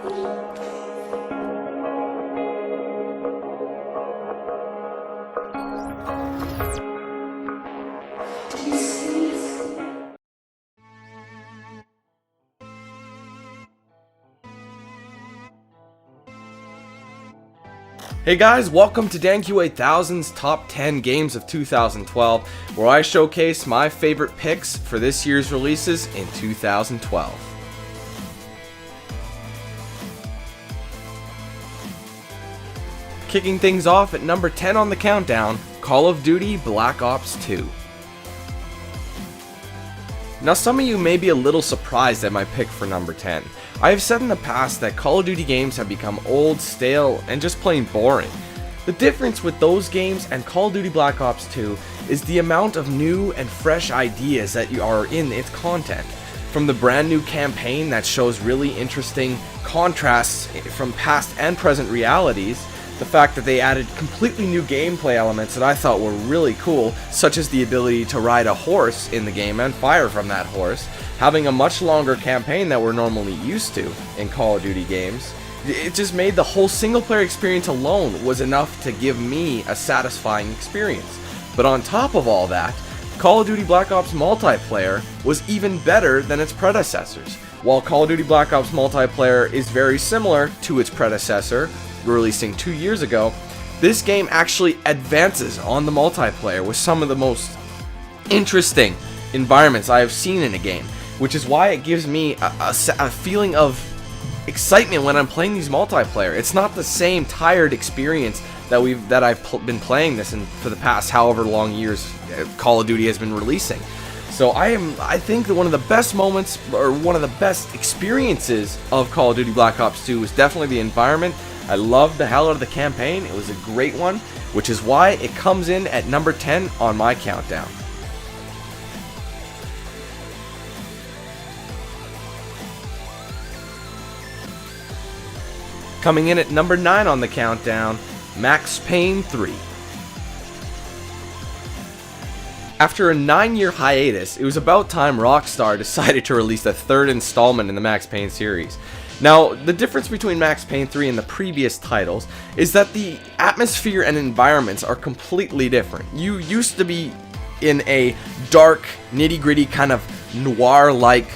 Hey guys, welcome to DanQ8000's Top 10 Games of 2012, where I showcase my favorite picks for this year's releases in 2012. Kicking things off at number 10 on the countdown, Call of Duty Black Ops II. Now some of you may be a little surprised at my pick for number 10. I have said in the past that Call of Duty games have become old, stale, and just plain boring. The difference with those games and Call of Duty Black Ops 2 is the amount of new and fresh ideas that are in its content. From the brand new campaign that shows really interesting contrasts from past and present realities, the fact that they added completely new gameplay elements that I thought were really cool, such as the ability to ride a horse in the game and fire from that horse, having a much longer campaign that we're normally used to in Call of Duty games. It just made the whole single player experience alone was enough to give me a satisfying experience. But on top of all that, Call of Duty Black Ops multiplayer was even better than its predecessors. While Call of Duty Black Ops multiplayer is very similar to its predecessor, releasing 2 years ago, this game actually advances on the multiplayer with some of the most interesting environments I have seen in a game, which is why it gives me a feeling of excitement when I'm playing these multiplayer. It's not the same tired experience that I've been playing this in for the past however long years Call of Duty has been releasing. So I think that one of the best moments, or one of the best experiences of Call of Duty Black Ops 2 is definitely the environment. I loved the hell out of the campaign. It was a great one, which is why it comes in at number 10 on my countdown. Coming in at number 9 on the countdown, Max Payne 3. After a 9-year hiatus, it was about time Rockstar decided to release the third installment in the Max Payne series. Now, the difference between Max Payne 3 and the previous titles is that the atmosphere and environments are completely different. You used to be in a dark, nitty-gritty kind of noir-like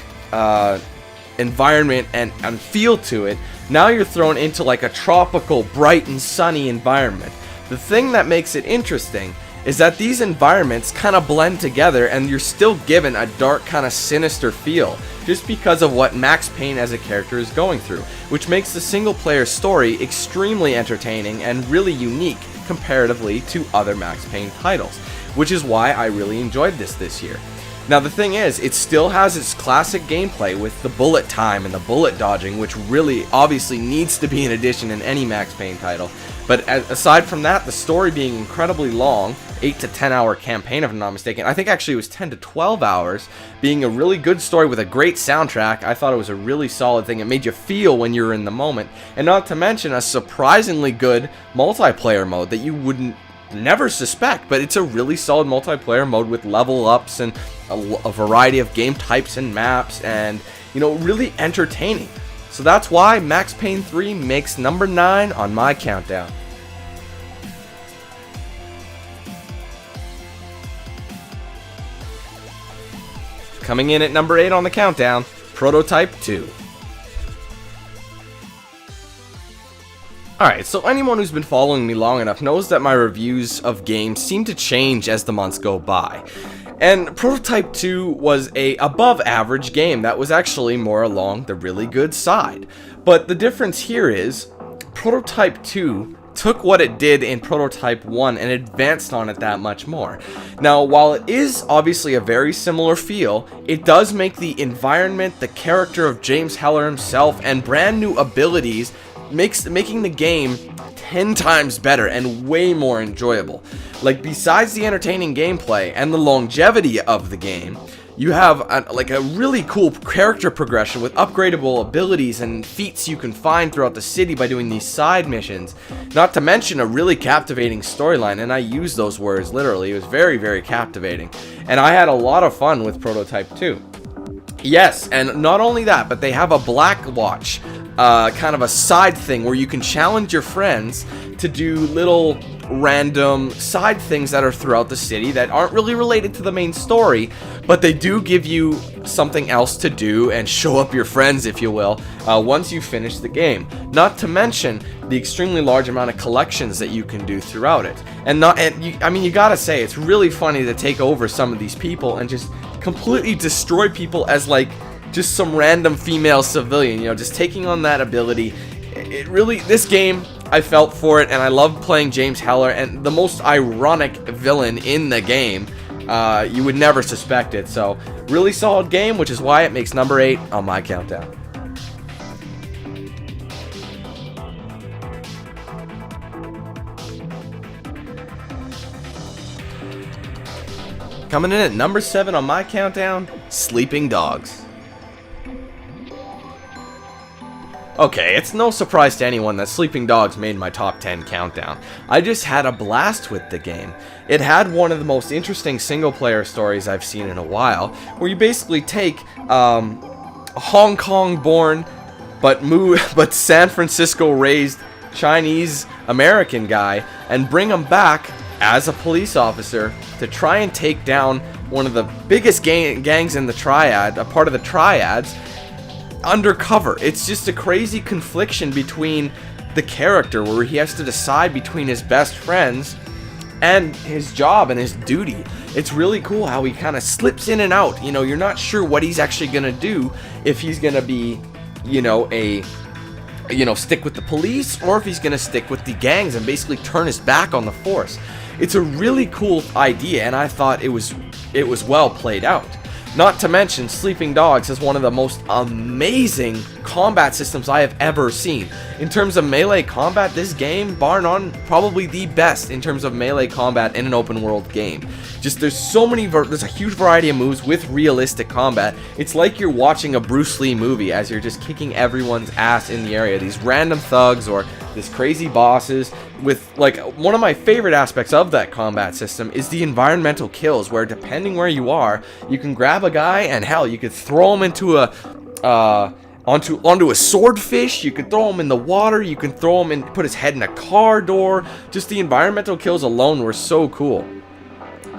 environment and feel to it. Now you're thrown into like a tropical, bright and sunny environment. The thing that makes it interesting is that these environments kind of blend together and you're still given a dark kind of sinister feel just because of what Max Payne as a character is going through, which makes the single player story extremely entertaining and really unique comparatively to other Max Payne titles, which is why I really enjoyed this year. Now the thing is, it still has its classic gameplay with the bullet time and the bullet dodging, which really obviously needs to be an addition in any Max Payne title. But aside from that, the story being incredibly long, 8 to 10 hour campaign if I'm not mistaken, I think actually it was 10 to 12 hours, being a really good story with a great soundtrack. I thought it was a really solid thing. It made you feel when you were in the moment, and not to mention a surprisingly good multiplayer mode that you wouldn't never suspect, but it's a really solid multiplayer mode with level ups and a variety of game types and maps, and really entertaining. So that's why Max Payne 3 makes number 9 on my countdown. Coming in at number 8 on the countdown, Prototype 2. Alright, so anyone who's been following me long enough knows that my reviews of games seem to change as the months go by. And Prototype 2 was a above average game that was actually more along the really good side. But the difference here is, Prototype 2 took what it did in Prototype 1 and advanced on it that much more. Now, while it is obviously a very similar feel, it does make the environment, the character of James Heller himself, and brand new abilities making the game 10 times better and way more enjoyable. Like, besides the entertaining gameplay and the longevity of the game, you have a really cool character progression with upgradable abilities and feats you can find throughout the city by doing these side missions. Not to mention a really captivating storyline, and I use those words literally. It was very, very captivating. And I had a lot of fun with Prototype 2. Yes, and not only that, but they have a Black Watch kind of a side thing where you can challenge your friends to do little random side things that are throughout the city that aren't really related to the main story, but they do give you something else to do and show up your friends, if you will, once you finish the game. Not to mention the extremely large amount of collections that you can do throughout it. I mean, you gotta say, it's really funny to take over some of these people and just completely destroy people as like just some random female civilian, you know, just taking on that ability. It really, this game, I felt for it, and I love playing James Heller, and the most ironic villain in the game. You would never suspect it. So really solid game, which is why it makes number 8 on my countdown. Coming in at number 7 on my countdown, Sleeping Dogs. Okay, it's no surprise to anyone that Sleeping Dogs made my top 10 countdown. I just had a blast with the game. It had one of the most interesting single-player stories I've seen in a while, where you basically take a Hong Kong-born but San Francisco-raised Chinese-American guy and bring him back as a police officer to try and take down one of the biggest gangs in the Triad, a part of the Triads, undercover. It's just a crazy confliction between the character where he has to decide between his best friends and his job and his duty. It's really cool how he kind of slips in and out. You know, you're not sure what he's actually gonna do, if he's gonna be, stick with the police, or if he's gonna stick with the gangs and basically turn his back on the force. It's a really cool idea, and I thought it was well played out. Not to mention, Sleeping Dogs has one of the most amazing combat systems I have ever seen. In terms of melee combat, this game, bar none, probably the best in terms of melee combat in an open world game. Just there's a huge variety of moves with realistic combat. It's like you're watching a Bruce Lee movie as you're just kicking everyone's ass in the area. These random thugs or these crazy bosses. With, like, one of my favorite aspects of that combat system is the environmental kills, where depending where you are, you can grab a guy and hell, you could throw him into onto a swordfish, you could throw him in the water, you can throw him and put his head in a car door. Just the environmental kills alone were so cool.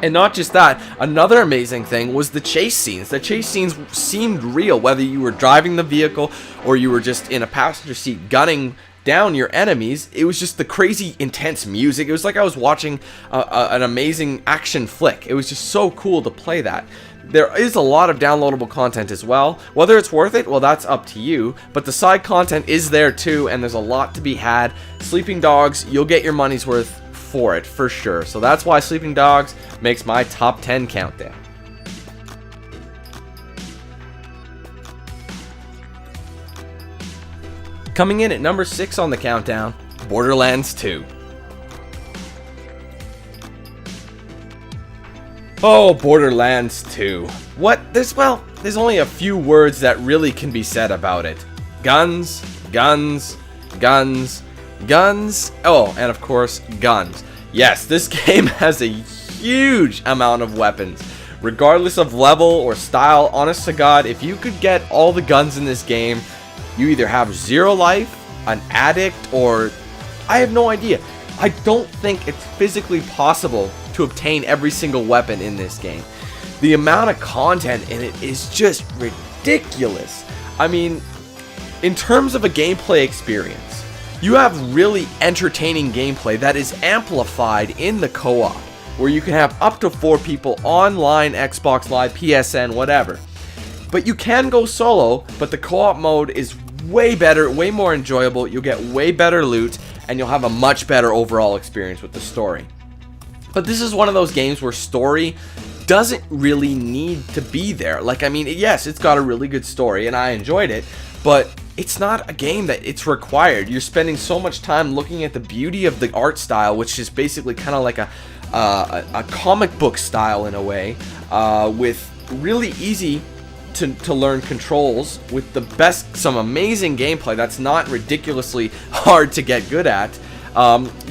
And not just that, another amazing thing was the chase scenes. The chase scenes seemed real, whether you were driving the vehicle or you were just in a passenger seat gunning down your enemies. It was just the crazy intense music. It was like I was watching an amazing action flick. It was just so cool to play that. There is a lot of downloadable content as well. Whether it's worth it, well, that's up to you. But the side content is there too, and there's a lot to be had. Sleeping Dogs, you'll get your money's worth for it, for sure. So that's why Sleeping Dogs makes my top 10 countdown. Coming in at number 6 on the countdown, Borderlands 2. Oh, Borderlands 2. There's only a few words that really can be said about it. Guns, guns, guns, guns. Oh, and of course, guns. Yes, this game has a huge amount of weapons. Regardless of level or style, honest to God, if you could get all the guns in this game, you either have 0 life, an addict, or I have no idea. I don't think it's physically possible to obtain every single weapon in this game. The amount of content in it is just ridiculous. I mean, in terms of a gameplay experience, you have really entertaining gameplay that is amplified in the co-op, where you can have up to 4 people online, Xbox Live, PSN, whatever. But you can go solo, but the co-op mode is way better, way more enjoyable. You'll get way better loot, and you'll have a much better overall experience with the story. But this is one of those games where story doesn't really need to be there. Like, I mean, yes, it's got a really good story, and I enjoyed it, but it's not a game that it's required. You're spending so much time looking at the beauty of the art style, which is basically kind of like a comic book style in a way, with really easy to learn controls, with some amazing gameplay that's not ridiculously hard to get good at,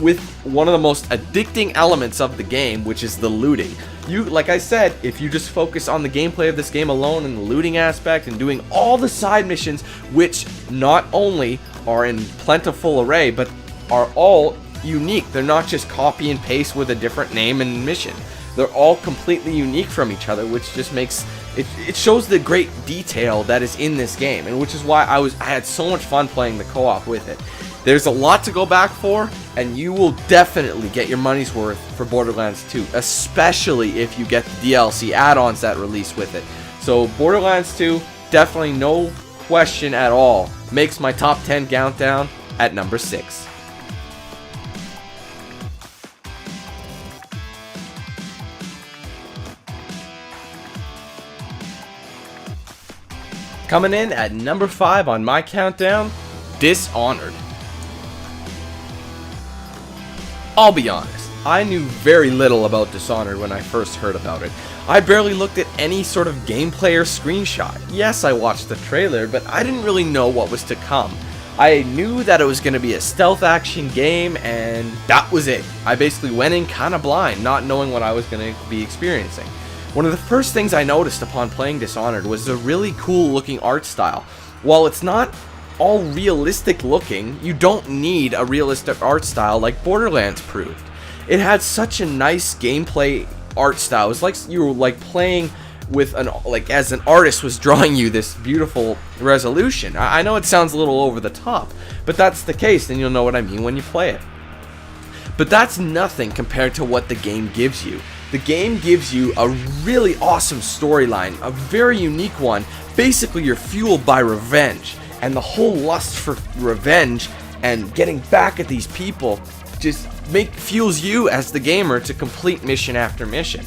with one of the most addicting elements of the game, which is the looting. Like I said, if you just focus on the gameplay of this game alone and the looting aspect and doing all the side missions, which not only are in plentiful array, but are all unique. They're not just copy and paste with a different name and mission. They're all completely unique from each other, which just makes it shows the great detail that is in this game, and which is why I had so much fun playing the co-op with it. There's a lot to go back for, and you will definitely get your money's worth for Borderlands 2, especially if you get the DLC add-ons that release with it. So Borderlands 2, definitely no question at all, makes my top 10 countdown at number 6. Coming in at number 5 on my countdown, Dishonored. I'll be honest, I knew very little about Dishonored when I first heard about it. I barely looked at any sort of gameplay or screenshot. Yes, I watched the trailer, but I didn't really know what was to come. I knew that it was going to be a stealth action game, and that was it. I basically went in kind of blind, not knowing what I was going to be experiencing. One of the first things I noticed upon playing Dishonored was the really cool looking art style. While it's not all realistic looking, you don't need a realistic art style like Borderlands proved. It had such a nice gameplay art style. It was like you were like playing with as an artist was drawing you this beautiful resolution. I know it sounds a little over the top, but that's the case, and you'll know what I mean when you play it. But that's nothing compared to what the game gives you. The game gives you a really awesome storyline, a very unique one. Basically, you're fueled by revenge, and the whole lust for revenge and getting back at these people just fuels you as the gamer to complete mission after mission.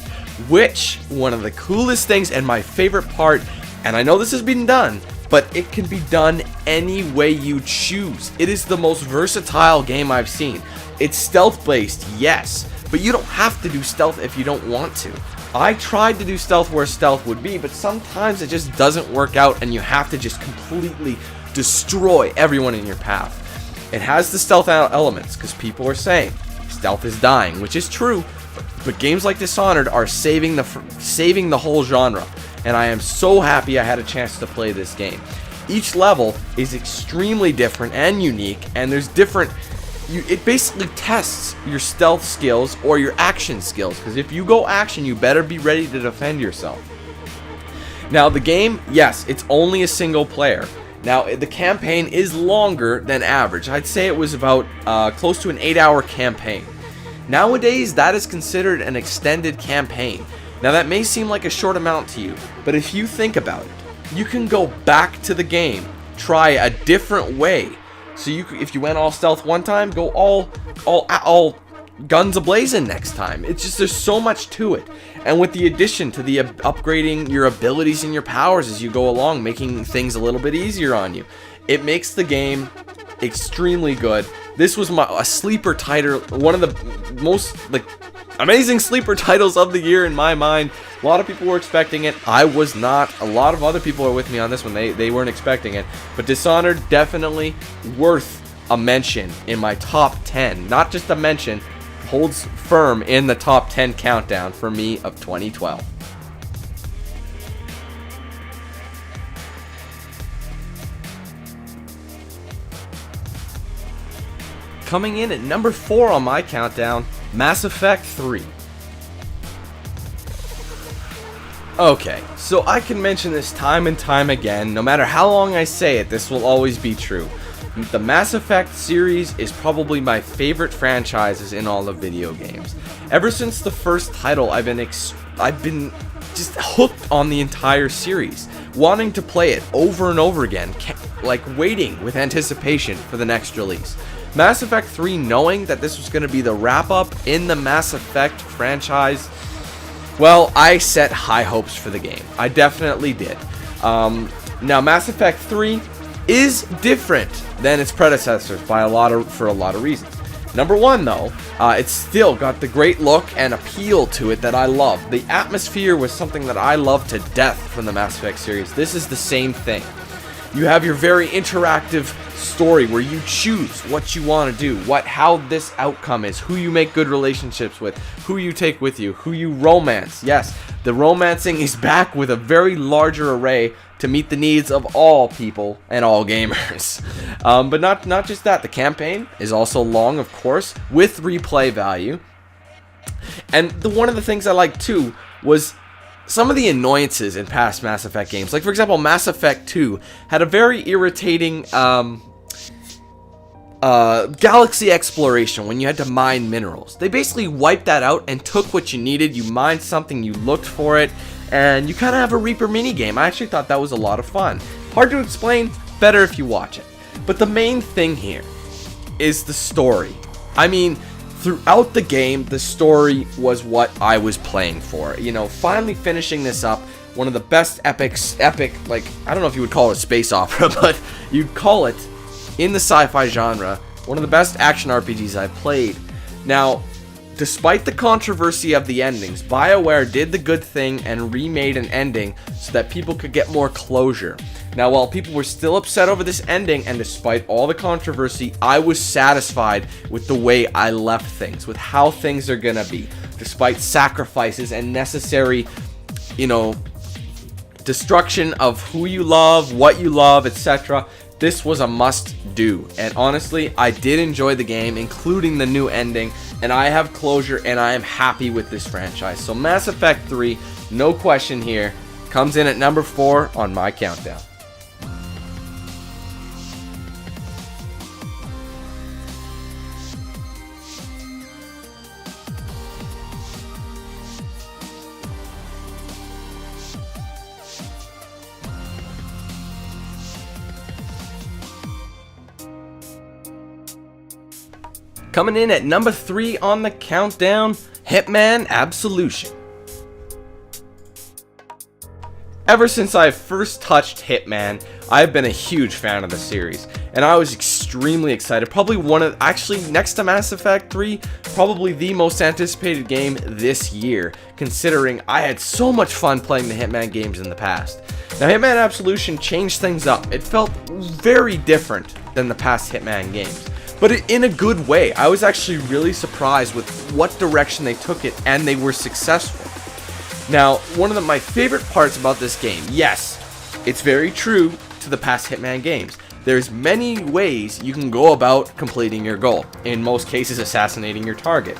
Which, one of the coolest things and my favorite part, and I know this has been done, but it can be done any way you choose. It is the most versatile game I've seen. It's stealth based, yes, but you don't have to do stealth if you don't want to. I tried to do stealth where stealth would be, but sometimes it just doesn't work out and you have to just completely destroy everyone in your path. It has the stealth elements because people are saying stealth is dying, which is true, but games like Dishonored are saving the whole genre, and I am so happy I had a chance to play this game. Each level is extremely different and unique, and there's different it basically tests your stealth skills or your action skills, because if you go action, you better be ready to defend yourself. Now the game, yes, it's only a single player. Now the campaign is longer than average. I'd say it was about close to an 8-hour campaign. Nowadays, that is considered an extended campaign. Now that may seem like a short amount to you, but if you think about it, you can go back to the game, try a different way. So if you went all stealth one time, go all guns a-blazing next time. It's just, there's so much to it. And with the addition to the upgrading your abilities and your powers as you go along, making things a little bit easier on you, it makes the game extremely good. This was a sleeper title, one of the most amazing sleeper titles of the year in my mind. A lot of people were expecting it. I was not. A lot of other people are with me on this one. They weren't expecting it. But Dishonored, definitely worth a mention in my top 10. Not just a mention, holds firm in the top 10 countdown for me of 2012. Coming in at number 4 on my countdown, Mass Effect 3. Okay, so I can mention this time and time again. No matter how long I say it, this will always be true. The Mass Effect series is probably my favorite franchises in all of video games. Ever since the first title, I've been just hooked on the entire series, wanting to play it over and over again, waiting with anticipation for the next release. Mass Effect 3, knowing that this was going to be the wrap-up in the Mass Effect franchise, well, I set high hopes for the game. I definitely did. Now, Mass Effect 3 is different than its predecessors for a lot of reasons. Number one, though, it's still got the great look and appeal to it that I love. The atmosphere was something that I love to death from the Mass Effect series. This is the same thing. You have your very interactive story where you choose what you want to do, how this outcome is, who you make good relationships with, who you take with you, who you romance. Yes, the romancing is back with a very larger array to meet the needs of all people and all gamers. But not just that, the campaign is also long, of course, with replay value. And one of the things I liked too was some of the annoyances in past Mass Effect games. Like, for example, Mass Effect 2 had a very irritating galaxy exploration when you had to mine minerals. They basically wiped that out and took what you needed. You mined something, you looked for it, and you kind of have a Reaper minigame. I actually thought that was a lot of fun. Hard to explain, better if you watch it. But the main thing here is the story. I mean, throughout the game, the story was what I was playing for. You know, finally finishing this up, one of the best epic, like, I don't know if you would call it a space opera, but you'd call it, in the sci-fi genre, one of the best action RPGs I've played. Now, despite the controversy of the endings, BioWare did the good thing and remade an ending so that people could get more closure. Now, while people were still upset over this ending, and despite all the controversy, I was satisfied with the way I left things, with how things are gonna be. Despite sacrifices and necessary, you know, destruction of who you love, what you love, etc., this was a must-do. And honestly, I did enjoy the game, including the new ending, and I have closure, and I am happy with this franchise. So Mass Effect 3, no question here, comes in at number 4 on my countdown. Coming in at number 3 on the countdown, Hitman Absolution. Ever since I first touched Hitman, I've been a huge fan of the series, and I was extremely excited. Probably actually next to Mass Effect 3, probably the most anticipated game this year, considering I had so much fun playing the Hitman games in the past. Now, Hitman Absolution changed things up. It felt very different than the past Hitman games, but in a good way. I was actually really surprised with what direction they took it, and they were successful. Now, one of my favorite parts about this game, yes, it's very true to the past Hitman games. There's many ways you can go about completing your goal, in most cases assassinating your target.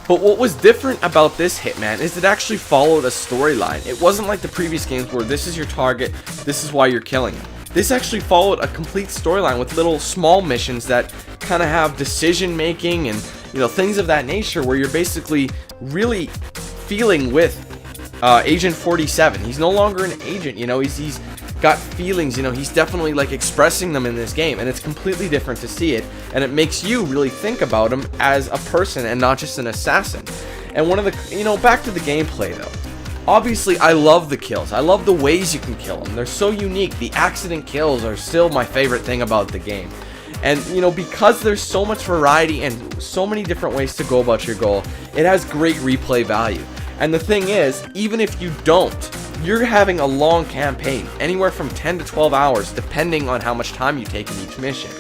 But what was different about this Hitman is it actually followed a storyline. It wasn't like the previous games where this is your target, this is why you're killing him. This actually followed a complete storyline with little small missions that kind of have decision making and, you know, things of that nature, where you're basically really feeling with Agent 47. He's no longer an agent, you know, he's got feelings, you know, he's definitely like expressing them in this game, and it's completely different to see it, and it makes you really think about him as a person and not just an assassin. And one of the, you know, back to the gameplay though. Obviously, I love the kills. I love the ways you can kill them. They're so unique. The accident kills are still my favorite thing about the game. And, you know, because there's so much variety and so many different ways to go about your goal, it has great replay value. And the thing is, even if you don't, you're having a long campaign, anywhere from 10 to 12 hours, depending on how much time you take in each mission.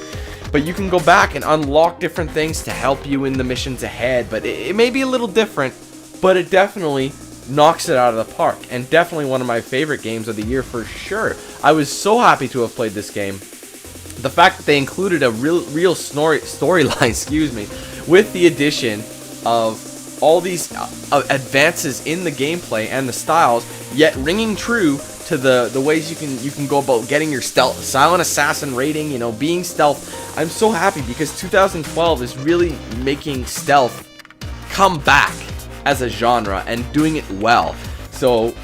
But you can go back and unlock different things to help you in the missions ahead. But it may be a little different, but it definitely knocks it out of the park, and definitely one of my favorite games of the year for sure. I was so happy to have played this game. The fact that they included a real storyline, excuse me, with the addition of all these advances in the gameplay and the styles, yet ringing true to the ways you can go about getting your stealth, silent assassin rating, you know, being stealth. I'm so happy because 2012 is really making stealth come back as a genre and doing it well. So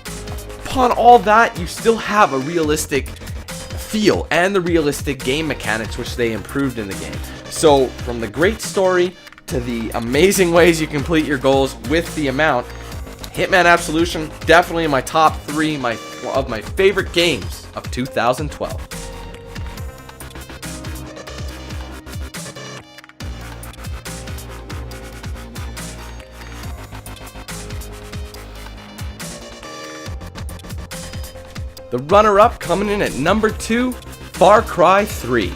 upon all that, you still have a realistic feel and the realistic game mechanics which they improved in the game. So from the great story to the amazing ways you complete your goals with the amount, Hitman Absolution definitely in my top 3 of my favorite games of 2012. The runner-up coming in at number 2, Far Cry 3.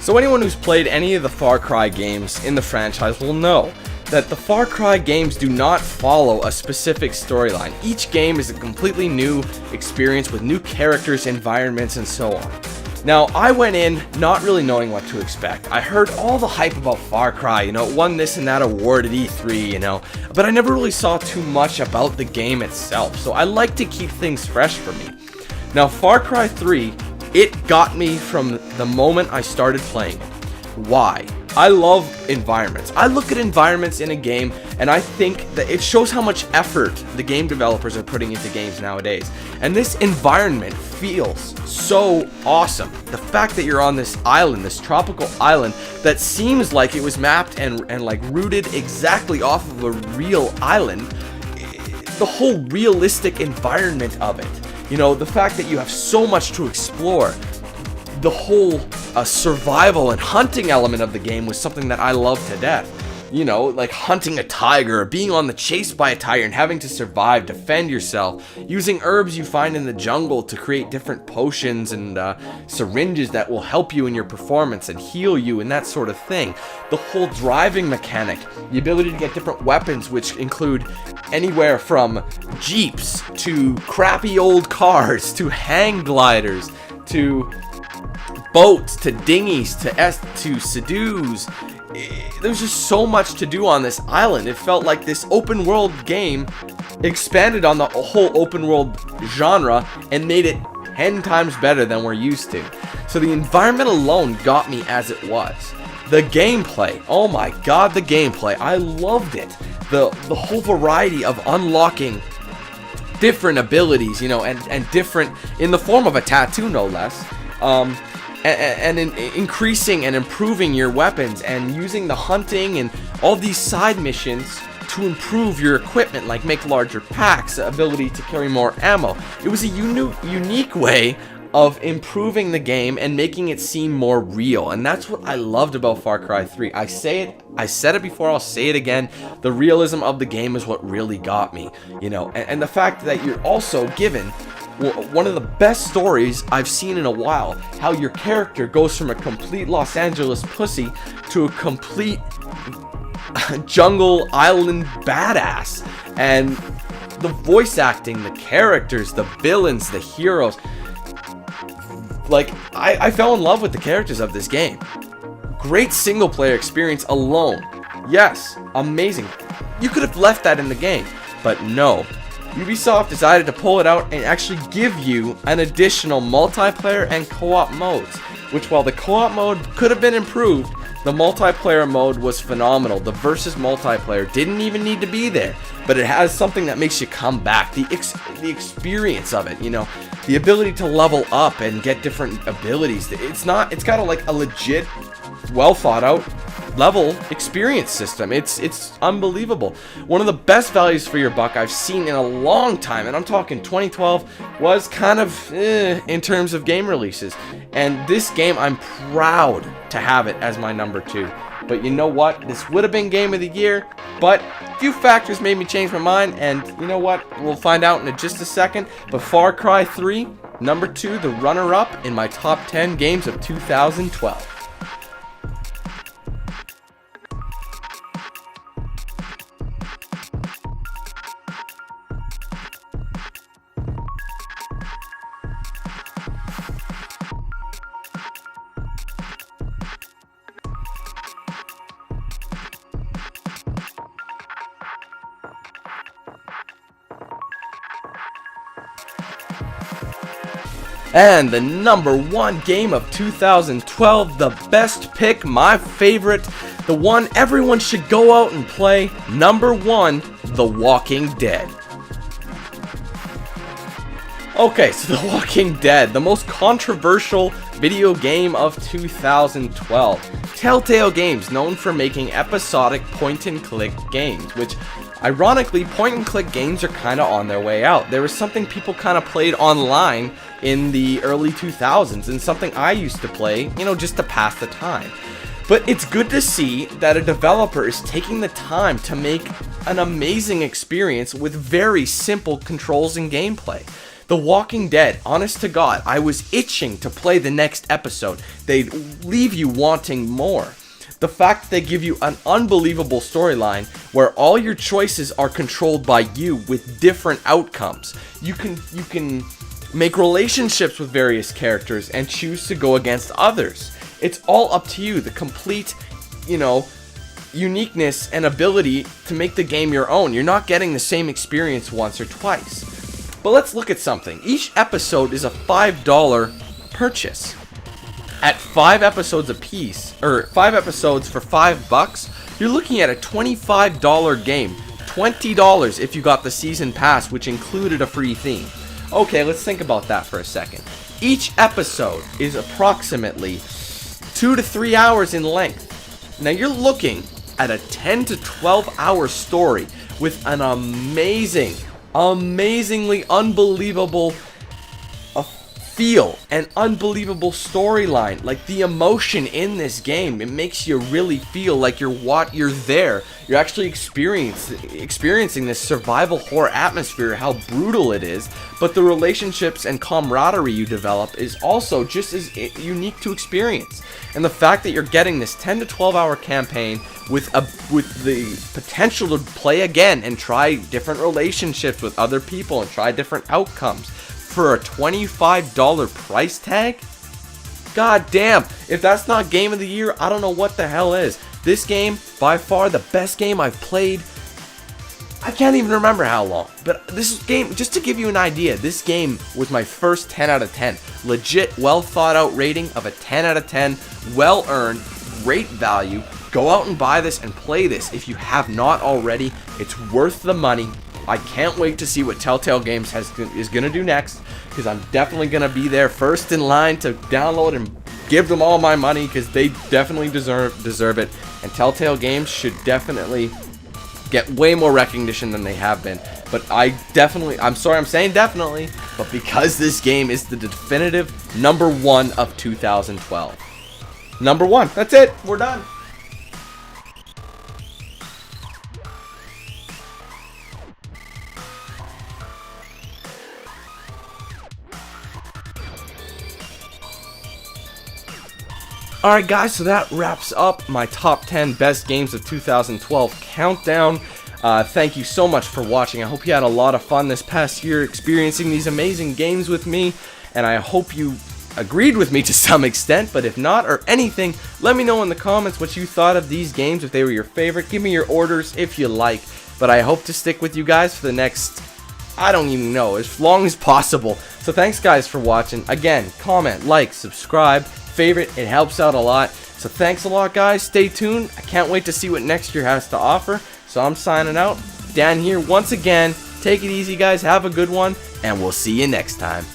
So anyone who's played any of the Far Cry games in the franchise will know that the Far Cry games do not follow a specific storyline. Each game is a completely new experience with new characters, environments, and so on. Now, I went in not really knowing what to expect. I heard all the hype about Far Cry, it won this and that award at E3, but I never really saw too much about the game itself, so I like to keep things fresh for me. Now, Far Cry 3, it got me from the moment I started playing it. Why? I love environments. I look at environments in a game and I think that it shows how much effort the game developers are putting into games nowadays. And this environment feels so awesome. The fact that you're on this island, this tropical island that seems like it was mapped and like rooted exactly off of a real island, the whole realistic environment of it. The fact that you have so much to explore. The whole survival and hunting element of the game was something that I loved to death. Like hunting a tiger, or being on the chase by a tiger and having to survive, defend yourself, using herbs you find in the jungle to create different potions and syringes that will help you in your performance and heal you and that sort of thing. The whole driving mechanic, the ability to get different weapons, which include anywhere from jeeps to crappy old cars to hang gliders to boats to dinghies to Sea-Doos. There's just so much to do on this island. It felt like this open world game expanded on the whole open world genre and made it 10 times better than we're used to. So the environment alone got me as it was. The gameplay, oh my god, the gameplay, I loved it. The whole variety of unlocking different abilities, and different, in the form of a tattoo no less, and increasing and improving your weapons and using the hunting and all these side missions to improve your equipment, like make larger packs, ability to carry more ammo. It was a unique way of improving the game and making it seem more real, and that's what I loved about Far Cry 3. I said it before, I'll say it again, the realism of the game is what really got me, and the fact that you're also given one of the best stories I've seen in a while, how your character goes from a complete Los Angeles pussy to a complete jungle island badass, and the voice acting, the characters, the villains, the heroes. Like, I fell in love with the characters of this game. Great single player experience alone. Yes, amazing. You could have left that in the game, but no. Ubisoft decided to pull it out and actually give you an additional multiplayer and co-op modes, which, while the co-op mode could have been improved, the multiplayer mode was phenomenal. The versus multiplayer didn't even need to be there, but it has something that makes you come back. The experience of it, the ability to level up and get different abilities. It's got a legit, well thought out level experience system. It's unbelievable. One of the best values for your buck I've seen in a long time, and I'm talking 2012, was kind of in terms of game releases. And this game, I'm proud to have it as my number 2. But you know what? This would have been Game of the Year, but a few factors made me change my mind, and you know what? We'll find out in just a second. But Far Cry 3, number 2, the runner-up in my top 10 games of 2012. And the number 1 game of 2012, the best pick, my favorite, the one everyone should go out and play, number 1, The Walking Dead. Okay, so The Walking Dead, the most controversial video game of 2012. Telltale Games, known for making episodic point-and-click games, which, ironically, point-and-click games are kind of on their way out. There was something people kind of played online in the early 2000s, and something I used to play, just to pass the time. But it's good to see that a developer is taking the time to make an amazing experience with very simple controls and gameplay. The Walking Dead, honest to God, I was itching to play the next episode. They leave you wanting more. The fact that they give you an unbelievable storyline where all your choices are controlled by you with different outcomes. You can make relationships with various characters and choose to go against others. It's all up to you. The complete, uniqueness and ability to make the game your own. You're not getting the same experience once or twice. But let's look at something. Each episode is a $5 purchase. At 5 episodes a piece, or 5 episodes for $5, you're looking at a $25 game. $20 if you got the season pass, which included a free theme. Okay, let's think about that for a second. Each episode is approximately 2 to 3 hours in length. Now you're looking at a 10 to 12 hour story with an amazingly unbelievable feel and unbelievable storyline. Like the emotion in this game, it makes you really feel like you're there. You're actually experiencing this survival horror atmosphere, how brutal it is. But the relationships and camaraderie you develop is also just as unique to experience. And the fact that you're getting this 10 to 12 hour campaign with the potential to play again and try different relationships with other people and try different outcomes for a $25 price tag? God damn, if that's not game of the year, I don't know what the hell is. This game, by far the best game I've played. I can't even remember how long, but this game, just to give you an idea, this game was my first 10 out of 10. Legit, well thought out rating of a 10 out of 10, well earned, great value. Go out and buy this and play this if you have not already. It's worth the money. I can't wait to see what Telltale Games is going to do next, because I'm definitely going to be there first in line to download and give them all my money, because they definitely deserve it. And Telltale Games should definitely get way more recognition than they have been. But I'm sorry I'm saying definitely, but because this game is the definitive #1 of 2012. #1. That's it. We're done. Alright guys, so that wraps up my top 10 best games of 2012 countdown. Thank you so much for watching. I hope you had a lot of fun this past year experiencing these amazing games with me, and I hope you agreed with me to some extent, but if not, or anything, let me know in the comments what you thought of these games, if they were your favorite. Give me your orders if you like, but I hope to stick with you guys for the next, I don't even know, as long as possible. So thanks guys for watching. Again, comment, like, subscribe, favorite, it helps out a lot. So thanks a lot guys, stay tuned. I can't wait to see what next year has to offer. So I'm signing out. Dan here once again. Take it easy guys, have a good one, and we'll see you next time.